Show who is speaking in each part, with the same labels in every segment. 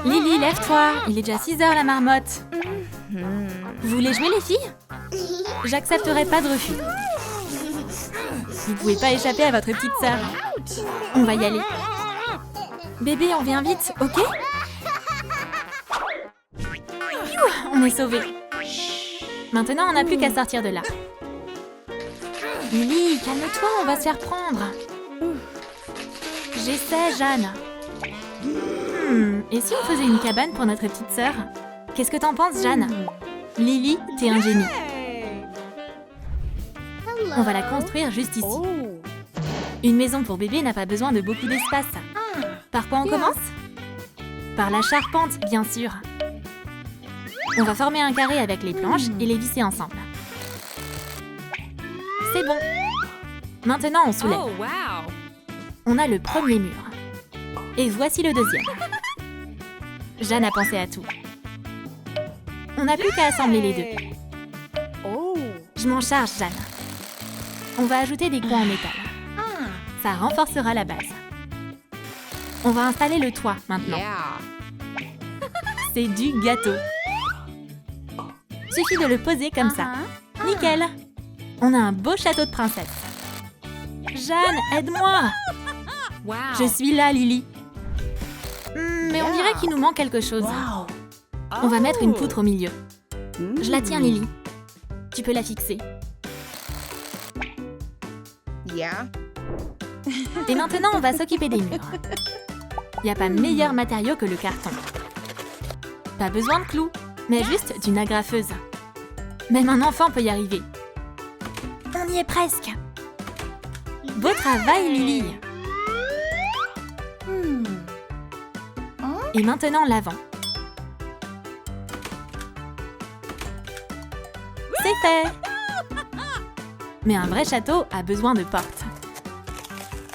Speaker 1: Lily, lève-toi. Il est déjà 6 heures la marmotte. Vous voulez jouer les filles? J'accepterai pas de refus. Vous pouvez pas échapper à votre petite sœur. On va y aller. Bébé, on vient vite, ok? Pfiou, on est sauvés. Maintenant, on n'a plus qu'à sortir de là. Lily, calme-toi, on va se faire prendre. J'essaie, Jeanne. Et si on faisait une cabane pour notre petite sœur? Qu'est-ce que t'en penses, Jeanne? Lily, t'es un génie. On va la construire juste ici. Une maison pour bébé n'a pas besoin de beaucoup d'espace. Par quoi on commence? Par la charpente, bien sûr. On va former un carré avec les planches et les visser ensemble. C'est bon. Maintenant, on soulève. On a le premier mur. Et voici le deuxième. Jeanne a pensé à tout. On n'a plus qu'à assembler les deux. Je m'en charge, Jeanne. On va ajouter des coins en métal. Ça renforcera la base. On va installer le toit maintenant. C'est du gâteau. Suffit de le poser comme ça. Nickel. On a un beau château de princesse. Jeanne, aide-moi. Je suis là, Lily. Mais on dirait qu'il nous manque quelque chose. On va mettre une poutre au milieu. Je la tiens, Lily. Tu peux la fixer. Et maintenant, on va s'occuper des murs. Il n'y a pas meilleur matériau que le carton. Pas besoin de clous, mais juste d'une agrafeuse. Même un enfant peut y arriver. On y est presque. Beau travail, Lily. Et maintenant, l'avant. C'est fait. Mais un vrai château a besoin de portes.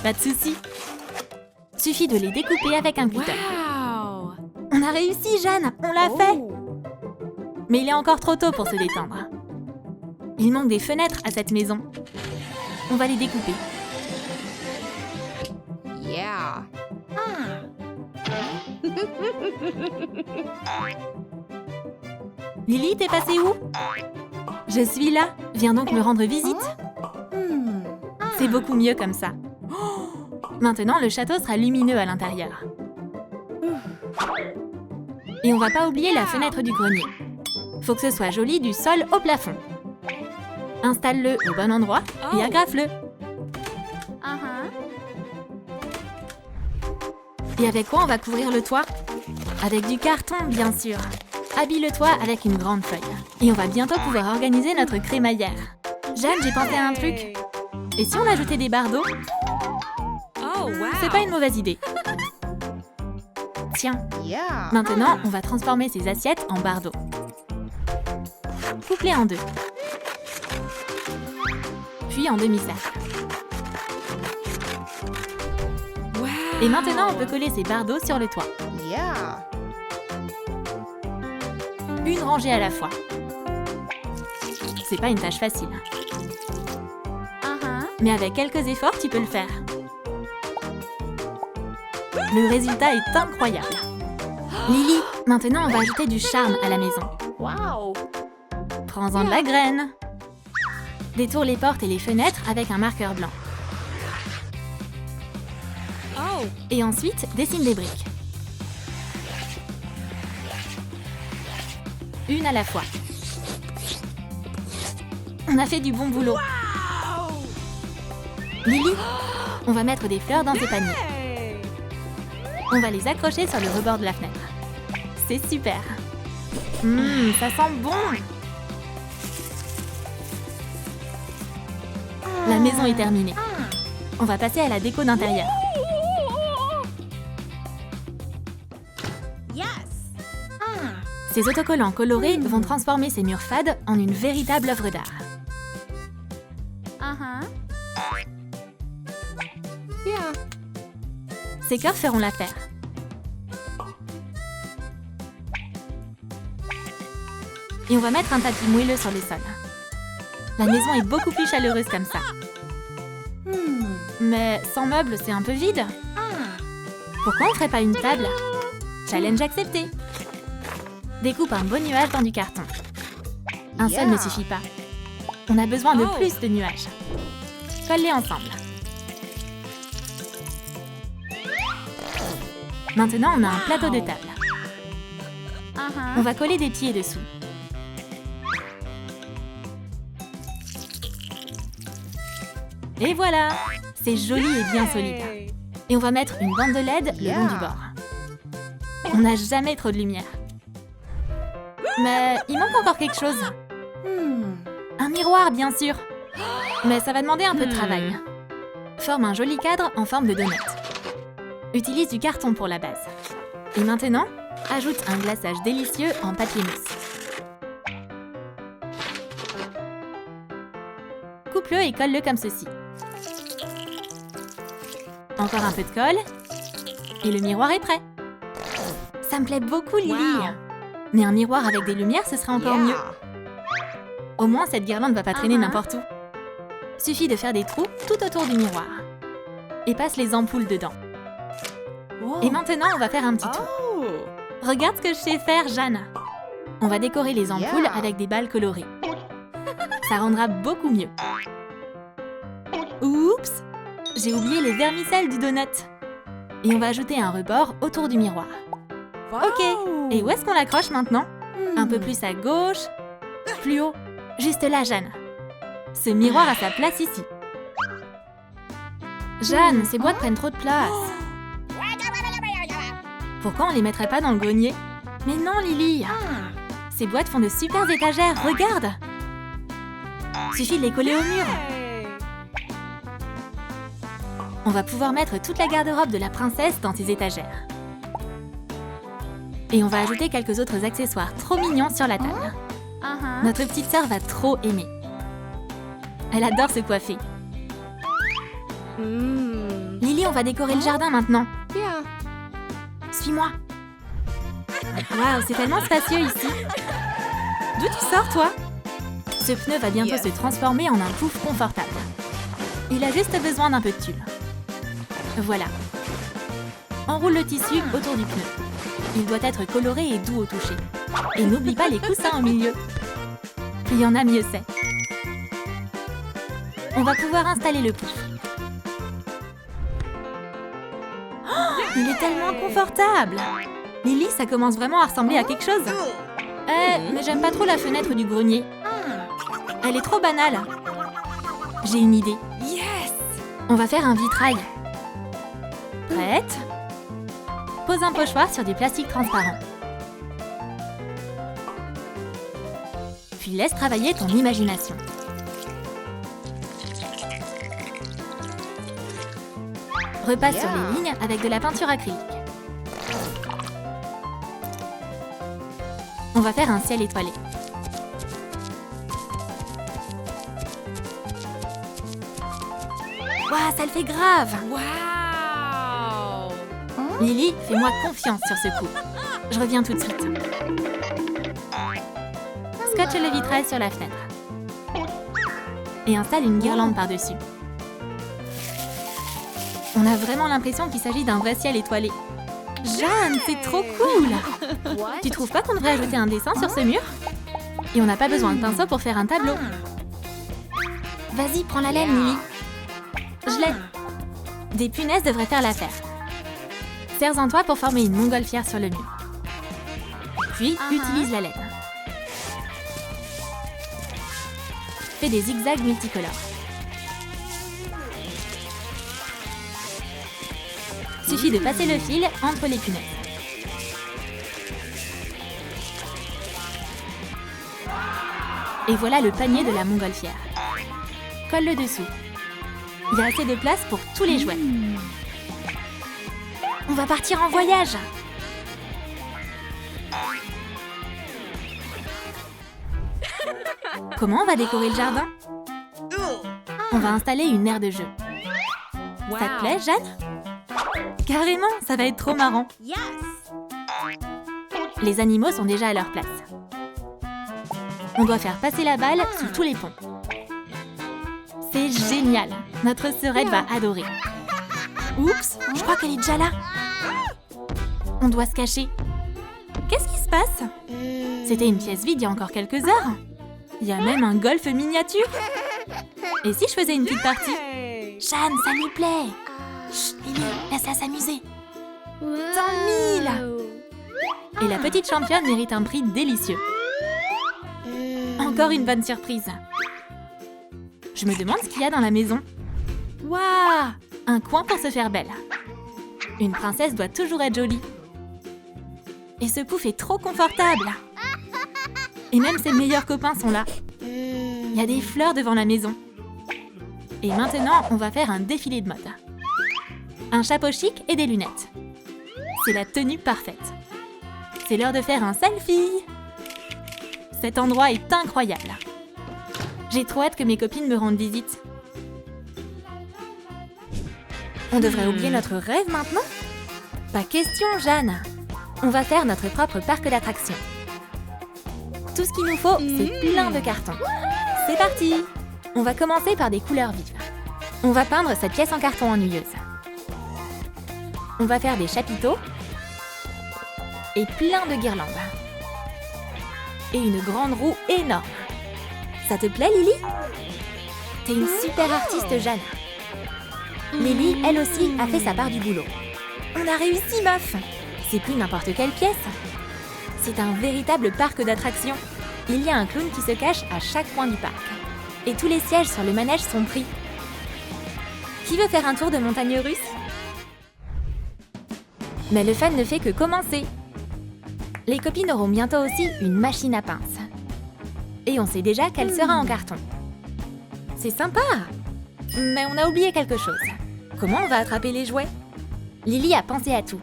Speaker 1: Pas de souci. Suffit de les découper avec un cutter. On a réussi, Jeanne. On l'a fait. Mais il est encore trop tôt pour se détendre. Il manque des fenêtres à cette maison. On va les découper. Lily, t'es passée où? Je suis là. Viens donc me rendre visite. C'est beaucoup mieux comme ça. Maintenant, le château sera lumineux à l'intérieur. Et on va pas oublier la fenêtre du grenier. Faut que ce soit joli du sol au plafond. Installe-le au bon endroit et agrafe-le. Et avec quoi on va couvrir le toit? Avec du carton, bien sûr. Habille le toit avec une grande feuille. Et on va bientôt pouvoir organiser notre crémaillère. Jeanne, j'ai pensé à un truc. Et si on ajoutait des barres d'eau? C'est pas une mauvaise idée. Tiens, maintenant, on va transformer ces assiettes en barres d'eau. Coupe-les en deux. Puis en demi-cercle. Et maintenant, on peut coller ces barres d'eau sur le toit. Une rangée à la fois. C'est pas une tâche facile. Mais avec quelques efforts, tu peux le faire. Le résultat est incroyable. Lily, maintenant, on va ajouter du charme à la maison. Prends-en de la graine. Détourne les portes et les fenêtres avec un marqueur blanc. Et ensuite, dessine des briques. Une à la fois. On a fait du bon boulot. Lily, on va mettre des fleurs dans ces paniers. On va les accrocher sur le rebord de la fenêtre. C'est super. Ça sent bon. La maison est terminée. On va passer à la déco d'intérieur. Ces autocollants colorés vont transformer ces murs fades en une véritable œuvre d'art. Ces cœurs feront l'affaire. Et on va mettre un tapis moelleux sur le sol. La maison est beaucoup plus chaleureuse comme ça. Mais sans meubles, c'est un peu vide. Pourquoi on ne ferait pas une table? Challenge accepté. Découpe un beau nuage dans du carton. Un seul ne suffit pas. On a besoin de plus de nuages. Colle-les ensemble. Maintenant, on a un plateau de table. On va coller des pieds dessous. Et voilà! C'est joli et bien solide. Et on va mettre une bande de LED le long du bord. On n'a jamais trop de lumière. Mais il manque encore quelque chose. Un miroir, bien sûr. Mais ça va demander un peu de travail. Forme un joli cadre en forme de donut. Utilise du carton pour la base. Et maintenant, ajoute un glaçage délicieux en papier mousse. Coupe-le et colle-le comme ceci. Encore un peu de colle. Et le miroir est prêt. Ça me plaît beaucoup, Lily. Wow. Mais un miroir avec des lumières, ce serait encore mieux. Au moins, cette guirlande ne va pas traîner n'importe où. Suffit de faire des trous tout autour du miroir. Et passe les ampoules dedans. Et maintenant, on va faire un petit tour. Regarde ce que je sais faire, Jeanne. On va décorer les ampoules avec des balles colorées. Ça rendra beaucoup mieux. Oups! J'ai oublié les vermicelles du donut. Et on va ajouter un rebord autour du miroir. Ok, et où est-ce qu'on l'accroche maintenant? Un peu plus à gauche, plus haut, juste là, Jeanne. Ce miroir a sa place ici. Jeanne, ces boîtes prennent trop de place. Pourquoi on les mettrait pas dans le grenier? Mais non, Lily. Ces boîtes font de super étagères, regarde. Suffit de les coller au mur. On va pouvoir mettre toute la garde-robe de la princesse dans ces étagères. Et on va ajouter quelques autres accessoires trop mignons sur la table. Notre petite sœur va trop aimer. Elle adore se coiffer. Lily, on va décorer le jardin maintenant. Suis-moi. Waouh, c'est tellement spacieux ici. D'où tu sors, toi? Ce pneu va bientôt se transformer en un pouf confortable. Il a juste besoin d'un peu de tulle. Voilà. Enroule le tissu autour du pneu. Il doit être coloré et doux au toucher. Et n'oublie pas les coussins au milieu. Il y en a mieux c'est. On va pouvoir installer le pouf. Oh, il est tellement confortable. Lily, ça commence vraiment à ressembler à quelque chose. Mais j'aime pas trop la fenêtre du grenier. Elle est trop banale. J'ai une idée. Yes! On va faire un vitrail. Prête? Pose un pochoir sur du plastique transparent. Puis laisse travailler ton imagination. Repasse sur les lignes avec de la peinture acrylique. On va faire un ciel étoilé. Waouh, ça le fait grave! Wow! Lily, fais-moi confiance sur ce coup. Je reviens tout de suite. Scotche le vitrail sur la fenêtre. Et installe une guirlande par-dessus. On a vraiment l'impression qu'il s'agit d'un vrai ciel étoilé. Jeanne, c'est trop cool! Tu trouves pas qu'on devrait ajouter un dessin sur ce mur? Et on n'a pas besoin de pinceau pour faire un tableau. Vas-y, prends la laine, Lily. Je l'ai. Des punaises devraient faire l'affaire. Serre-en toi pour former une montgolfière sur le mur. Puis, utilise la laine. Fais des zigzags multicolores. Suffit de passer le fil entre les punaises. Et voilà le panier de la montgolfière. Colle le dessous. Il y a assez de place pour tous les jouets. On va partir en voyage. Comment on va décorer le jardin? On va installer une aire de jeu. Ça te plaît, Jeanne? Carrément, ça va être trop marrant. Les animaux sont déjà à leur place. On doit faire passer la balle sous tous les ponts. C'est génial. Notre sœurette va adorer. Oups, je crois qu'elle est déjà là. On doit se cacher. Qu'est-ce qui se passe? C'était une pièce vide il y a encore quelques heures. Il y a même un golf miniature. Et si je faisais une petite partie? Jeanne, ça lui plaît. Chut, Lily, laisse-la s'amuser. 100 000. Et la petite championne mérite un prix délicieux. Encore une bonne surprise. Je me demande ce qu'il y a dans la maison. Waouh! Un coin pour se faire belle. Une princesse doit toujours être jolie. Et ce pouf est trop confortable. Et même ses meilleurs copains sont là. Il y a des fleurs devant la maison. Et maintenant, on va faire un défilé de mode. Un chapeau chic et des lunettes. C'est la tenue parfaite. C'est l'heure de faire un selfie. Cet endroit est incroyable. J'ai trop hâte que mes copines me rendent visite. On devrait oublier notre rêve maintenant? Pas question, Jeanne. On va faire notre propre parc d'attractions. Tout ce qu'il nous faut, c'est plein de cartons. C'est parti! On va commencer par des couleurs vives. On va peindre cette pièce en carton ennuyeuse. On va faire des chapiteaux et plein de guirlandes. Et une grande roue énorme. Ça te plaît, Lily? T'es une super artiste, Jeanne. Lily, elle aussi, a fait sa part du boulot. On a réussi, meuf! C'est plus n'importe quelle pièce. C'est un véritable parc d'attractions. Il y a un clown qui se cache à chaque coin du parc. Et tous les sièges sur le manège sont pris. Qui veut faire un tour de montagne russe? Mais le fun ne fait que commencer. Les copines auront bientôt aussi une machine à pince. Et on sait déjà qu'elle sera en carton. C'est sympa! Mais on a oublié quelque chose. Comment on va attraper les jouets? Lily a pensé à tout.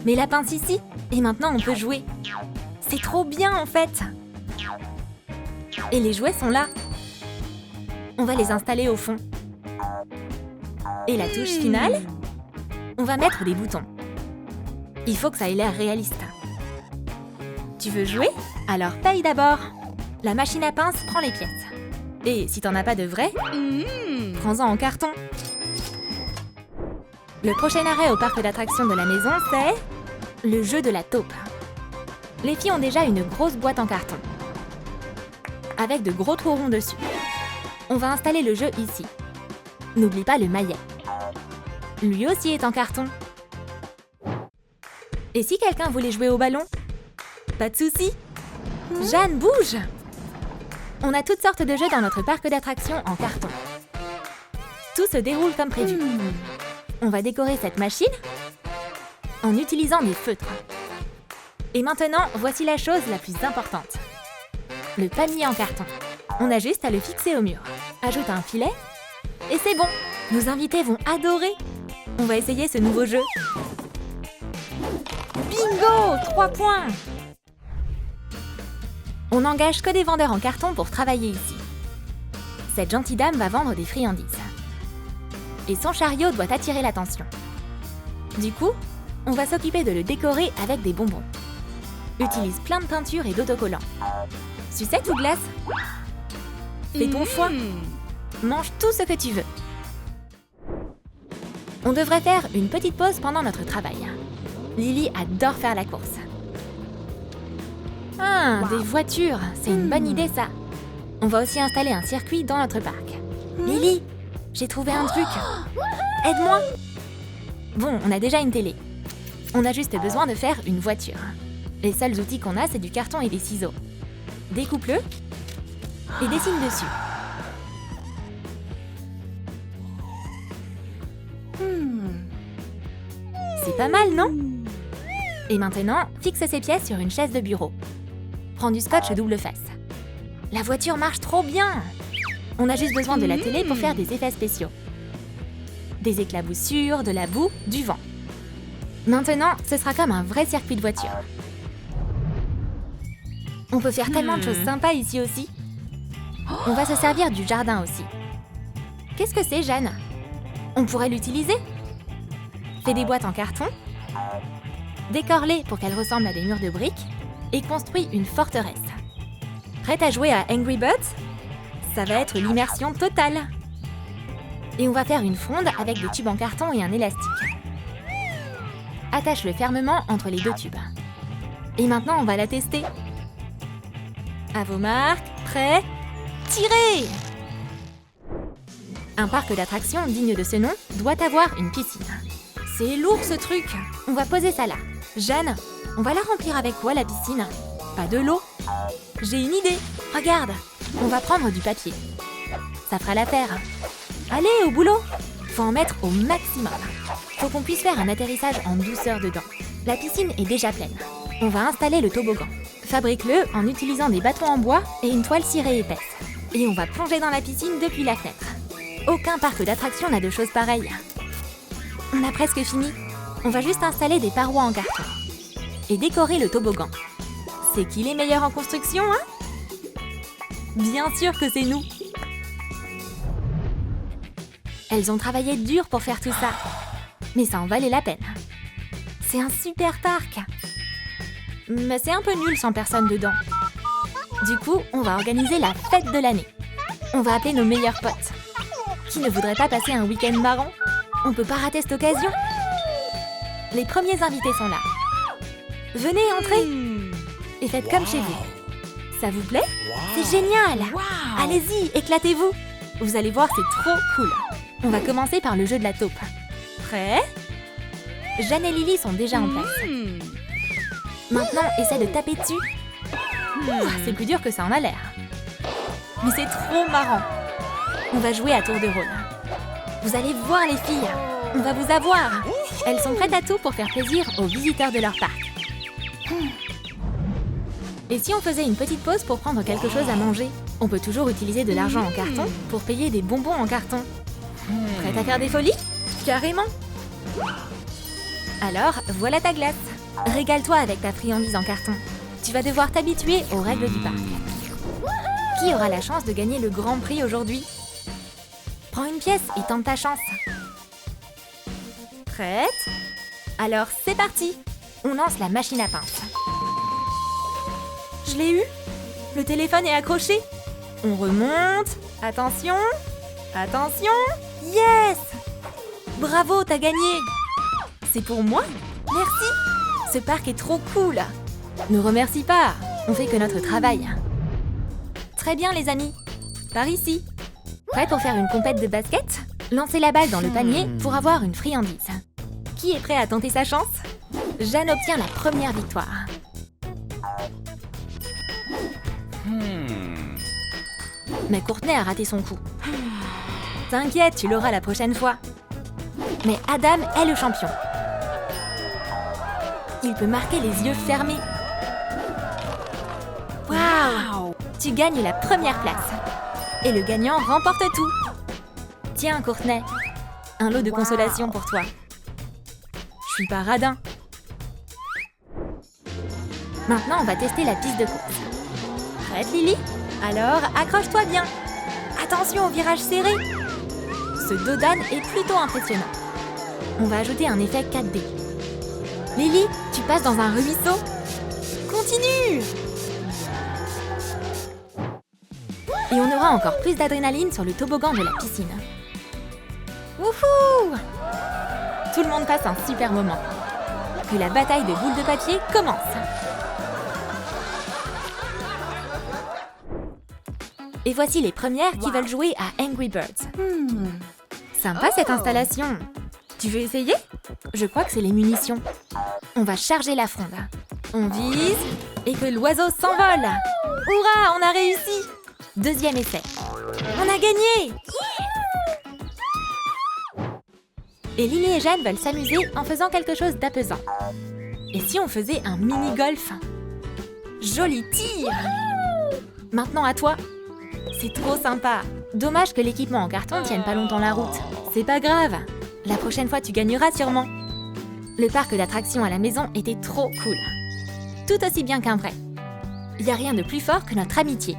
Speaker 1: Mais la pince ici, et maintenant on peut jouer. C'est trop bien en fait! Et les jouets sont là. On va les installer au fond. Et la touche finale? On va mettre des boutons. Il faut que ça ait l'air réaliste. Tu veux jouer? Alors paye d'abord. La machine à pince prend les pièces. Et si t'en as pas de vrai, prends-en en carton. Le prochain arrêt au parc d'attractions de la maison, c'est le jeu de la taupe. Les filles ont déjà une grosse boîte en carton, avec de gros trous ronds dessus. On va installer le jeu ici. N'oublie pas le maillet. Lui aussi est en carton. Et si quelqu'un voulait jouer au ballon? Pas de souci. Jeanne, bouge! On a toutes sortes de jeux dans notre parc d'attractions en carton. Tout se déroule comme prévu. On va décorer cette machine en utilisant des feutres. Et maintenant, voici la chose la plus importante. Le panier en carton. On a juste à le fixer au mur. Ajoute un filet et c'est bon. Nos invités vont adorer. On va essayer ce nouveau jeu. Bingo! 3 points! On n'engage que des vendeurs en carton pour travailler ici. Cette gentille dame va vendre des friandises. Et son chariot doit attirer l'attention. Du coup, on va s'occuper de le décorer avec des bonbons. Utilise plein de peinture et d'autocollants. Sucette ou glace? Fais ton choix. Mange tout ce que tu veux. On devrait faire une petite pause pendant notre travail. Lily adore faire la course. Ah, des voitures, c'est une bonne idée ça. On va aussi installer un circuit dans notre parc. Lily, j'ai trouvé un truc. Aide-moi. Bon, on a déjà une télé. On a juste besoin de faire une voiture. Les seuls outils qu'on a, c'est du carton et des ciseaux. Découpe-le et dessine dessus. C'est pas mal, non? Et maintenant, fixe ces pièces sur une chaise de bureau. Prends du scotch double face. La voiture marche trop bien! On a juste besoin de la télé pour faire des effets spéciaux. Des éclaboussures, de la boue, du vent. Maintenant, ce sera comme un vrai circuit de voiture. On peut faire tellement de choses sympas ici aussi. On va se servir du jardin aussi. Qu'est-ce que c'est, Jeanne? On pourrait l'utiliser? Fais des boîtes en carton, décore-les pour qu'elles ressemblent à des murs de briques et construis une forteresse. Prête à jouer à Angry Birds? Ça va être l'immersion totale. Et on va faire une fronde avec des tubes en carton et un élastique. Attache-le fermement entre les deux tubes. Et maintenant, on va la tester. À vos marques, prêts, tirez! Un parc d'attractions digne de ce nom doit avoir une piscine. C'est lourd ce truc. On va poser ça là. Jeanne, on va la remplir avec quoi la piscine? Pas de l'eau? J'ai une idée. Regarde, on va prendre du papier. Ça fera l'affaire. Allez, au boulot! Faut en mettre au maximum. Faut qu'on puisse faire un atterrissage en douceur dedans. La piscine est déjà pleine. On va installer le toboggan. Fabrique-le en utilisant des bâtons en bois et une toile cirée épaisse. Et on va plonger dans la piscine depuis la fenêtre. Aucun parc d'attractions n'a de choses pareilles. On a presque fini. On va juste installer des parois en carton. Et décorer le toboggan. C'est qui les meilleurs en construction, hein? Bien sûr que c'est nous. Elles ont travaillé dur pour faire tout ça. Mais ça en valait la peine. C'est un super parc. Mais c'est un peu nul sans personne dedans. Du coup, on va organiser la fête de l'année. On va appeler nos meilleurs potes. Qui ne voudrait pas passer un week-end marrant? On peut pas rater cette occasion. Les premiers invités sont là. Venez, entrez. Et faites comme chez vous. Ça vous plaît? C'est génial. Allez-y, éclatez-vous. Vous allez voir, c'est trop cool. On va commencer par le jeu de la taupe. Prêts? Jeanne et Lily sont déjà en place. Maintenant, essaie de taper dessus. C'est plus dur que ça en a l'air. Mais c'est trop marrant. On va jouer à tour de rôle. Vous allez voir les filles. On va vous avoir. Elles sont prêtes à tout pour faire plaisir aux visiteurs de leur parc. Et si on faisait une petite pause pour prendre quelque chose à manger? On peut toujours utiliser de l'argent en carton pour payer des bonbons en carton. Prête à faire des folies? Carrément! Alors, voilà ta glace. Régale-toi avec ta friandise en carton. Tu vas devoir t'habituer aux règles du parc. Qui aura la chance de gagner le grand prix aujourd'hui? Prends une pièce et tente ta chance. Prête? Alors, c'est parti! On lance la machine à pince. Je l'ai eu? Le téléphone est accroché? On remonte. Attention! Attention! Yes! Bravo, t'as gagné! C'est pour moi? Merci! Ce parc est trop cool! Ne remercie pas, on fait que notre travail. Très bien les amis, par ici. Prêt pour faire une compète de basket? Lancez la balle dans le panier pour avoir une friandise. Qui est prêt à tenter sa chance? Jeanne obtient la première victoire. Mais Courtney a raté son coup. T'inquiète, tu l'auras la prochaine fois. Mais Adam est le champion. Il peut marquer les yeux fermés. Waouh! Tu gagnes la première place. Et le gagnant remporte tout. Tiens, Courtney, un lot de consolation pour toi. Je suis pas radin. Maintenant, on va tester la piste de course. Prête, Lily? Alors, accroche-toi bien. Attention au virage serré. Ce dodan est plutôt impressionnant. On va ajouter un effet 4D. Lily, tu passes dans un ruisseau. Continue! Et on aura encore plus d'adrénaline sur le toboggan de la piscine. Wouhou! Tout le monde passe un super moment. Que la bataille de boules de papier commence. Et voici les premières qui veulent jouer à Angry Birds. Sympa cette installation. Tu veux essayer? Je crois que c'est les munitions. On va charger la fronde. On vise et que l'oiseau s'envole. Hurrah, on a réussi! Deuxième essai. On a gagné! Et Lily et Jeanne veulent s'amuser en faisant quelque chose d'apaisant. Et si on faisait un mini-golf? Joli tir! Maintenant à toi. C'est trop sympa. Dommage que l'équipement en carton tienne pas longtemps la route. C'est pas grave. La prochaine fois, tu gagneras sûrement. Le parc d'attractions à la maison était trop cool. Tout aussi bien qu'un vrai. Y a rien de plus fort que notre amitié.